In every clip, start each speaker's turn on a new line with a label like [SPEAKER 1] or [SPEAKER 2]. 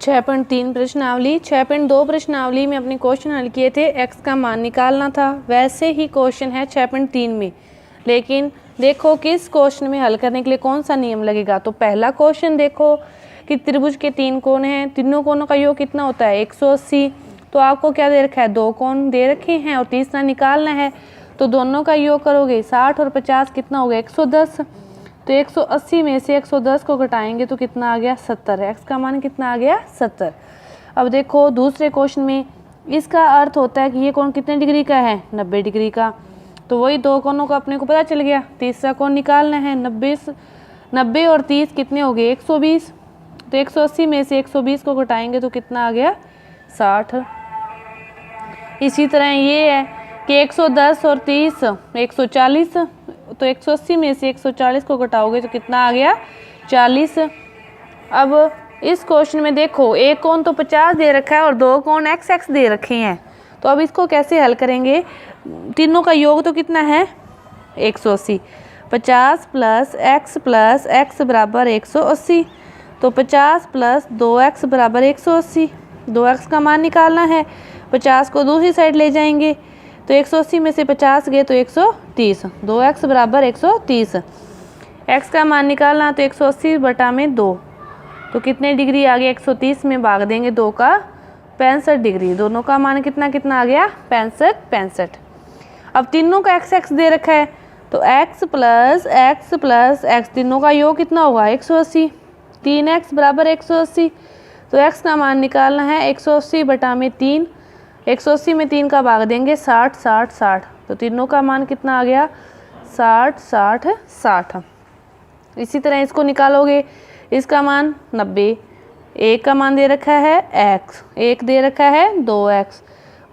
[SPEAKER 1] 6.3 प्रश्नावली। 6.2 प्रश्नावली में अपने क्वेश्चन हल किए थे, x का मान निकालना था। वैसे ही क्वेश्चन है 6.3 में, लेकिन देखो किस क्वेश्चन में हल करने के लिए कौन सा नियम लगेगा। तो पहला क्वेश्चन देखो कि त्रिभुज के 3 कोण हैं, तीनों कोणों का योग कितना होता है 180। तो आपको क्या दे रखा है, 2 कोण दे रखे हैं और तीसरा निकालना है। तो दोनों का योग करोगे 60 और 50 कितना होगा 110। तो 180 में से 110 को घटाएंगे तो कितना आ गया 70। x का मान कितना आ गया 70। अब देखो दूसरे क्वेश्चन में इसका अर्थ होता है कि ये कोण कितने डिग्री का है 90 डिग्री का। तो वही 2 कोणों का अपने को पता चल गया। तीसरा कोण निकालना है 90 और 30 कितने हो गए 120। तो 180 में से 120 को घटाएंगे तो कितना आ गया 60। इसी तरह ये है कि 110 और 30 140। तो 180 में से 140 को घटाओगे तो कितना आ गया 40। अब इस क्वेश्चन में देखो एक कोण तो 50 दे रखा है और 2 कोण x दे रखे हैं। तो अब इसको कैसे हल करेंगे, तीनों का योग तो कितना है 180। 50 प्लस x बराबर 180। तो 50 प्लस 2x बराबर 180। 2x का मान निकालना है, 50 को दूसरी साइड ले जाएंगे तो 180 में से 50 गए तो 130। 2x बराबर 130। x का मान निकालना तो 180 बटा में 2 तो कितने डिग्री आ गया 130 में भाग देंगे 2 का 65 डिग्री। दोनों का मान कितना कितना आ गया 65। अब तीनों का x दे रखा है तो x प्लस x तीनों का योग कितना होगा 180। 3x बराबर 180। तो x का मान निकालना है 180 बटा में 3। 180 में 3 का भाग देंगे 60। तो तीनों का मान कितना आ गया 60। इसी तरह इसको निकालोगे, इसका मान 90, एक का मान दे रखा है x, एक दे रखा है 2x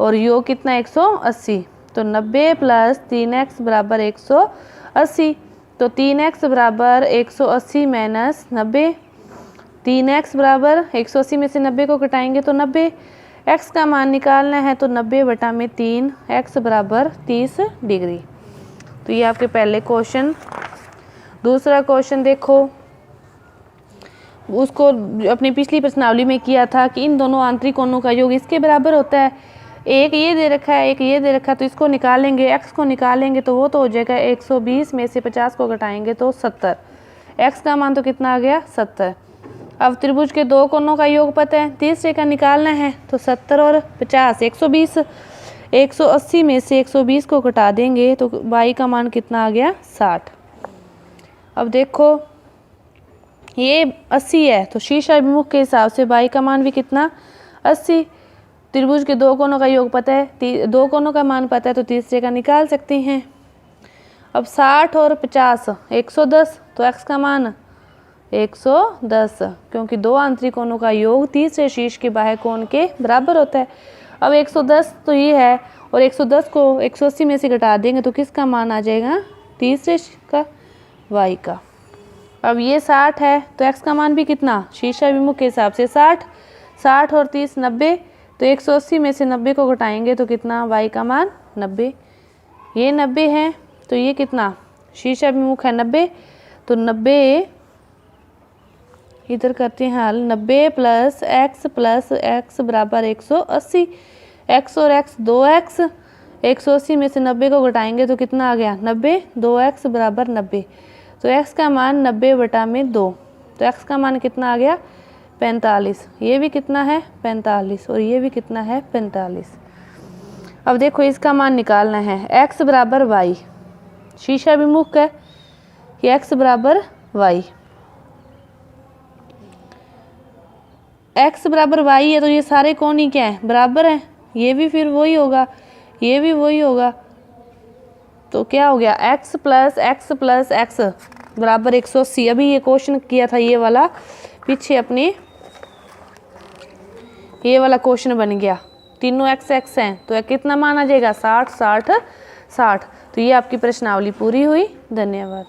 [SPEAKER 1] और योग कितना 180। तो 90 प्लस 3x बराबर 180। तो 3x बराबर 180 माइनस 90। 3x बराबर 180 में से 90 को घटाएंगे तो 90। x का मान निकालना है तो 90 बटा में 3, x बराबर 30 डिग्री। तो ये आपके पहले क्वेश्चन। दूसरा क्वेश्चन देखो, उसको अपनी पिछली प्रश्नावली में किया था कि इन दोनों आंतरिक कोणों का योग इसके बराबर होता है। एक ये दे रखा है, एक ये दे रखा है, तो इसको निकालेंगे, x को निकालेंगे तो वो तो हो जाएगा 120 में से 50 को घटाएंगे तो 70। x का मान तो कितना आ गया 70। अब त्रिभुज के 2 कोणों का योग पता है, तीसरे का निकालना है तो 70 और 50 120। 180 में से 120 को घटा देंगे तो y का मान कितना आ गया 60। अब देखो ये 80 है तो शीर्ष अभिमुख के हिसाब से y का मान भी कितना 80। त्रिभुज के 2 कोणों का योग पता है, 2 कोणों का मान पता है तो तीसरे का निकाल सकते हैं। अब 60 और 50 110। तो x का मान 110, क्योंकि 2 आंतरिक कोणों का योग तीसरे शीर्ष के बाह्य कोण के बराबर होता है। अब 110 तो ये है और 110 को 180 में से घटा देंगे तो किसका मान आ जाएगा तीसरे का y का। अब ये 60 है तो x का मान भी कितना शीर्षाभिमुख के हिसाब से 60 और 30 90। तो 180 में से 90 को घटाएंगे तो कितना y का मान 90। ये 90 है तो ये कितना शीर्षाभिमुख है 90। तो 90 इधर करते हैं हल। 90 प्लस x बराबर 180। x और x 2x। 180 में से 90 को घटाएंगे तो कितना आ गया 90। 2x बराबर 90। तो x का मान 90 बटा में 2। तो x का मान कितना आ गया 45। ये भी कितना है 45 और ये भी कितना है 45। अब देखो इसका मान निकालना है, x बराबर y, शीर्षाभिमुख है कि x बराबर y। x बराबर y है तो ये सारे कोण ही क्या है बराबर हैं। ये भी फिर वही होगा, ये भी वही होगा। तो क्या हो गया x प्लस x बराबर 180। अभी ये क्वेश्चन किया था ये वाला, पीछे अपने ये वाला क्वेश्चन बन गया। तीनों x हैं तो कितना मान आ जाएगा 60। तो ये आपकी प्रश्नावली पूरी हुई। धन्यवाद।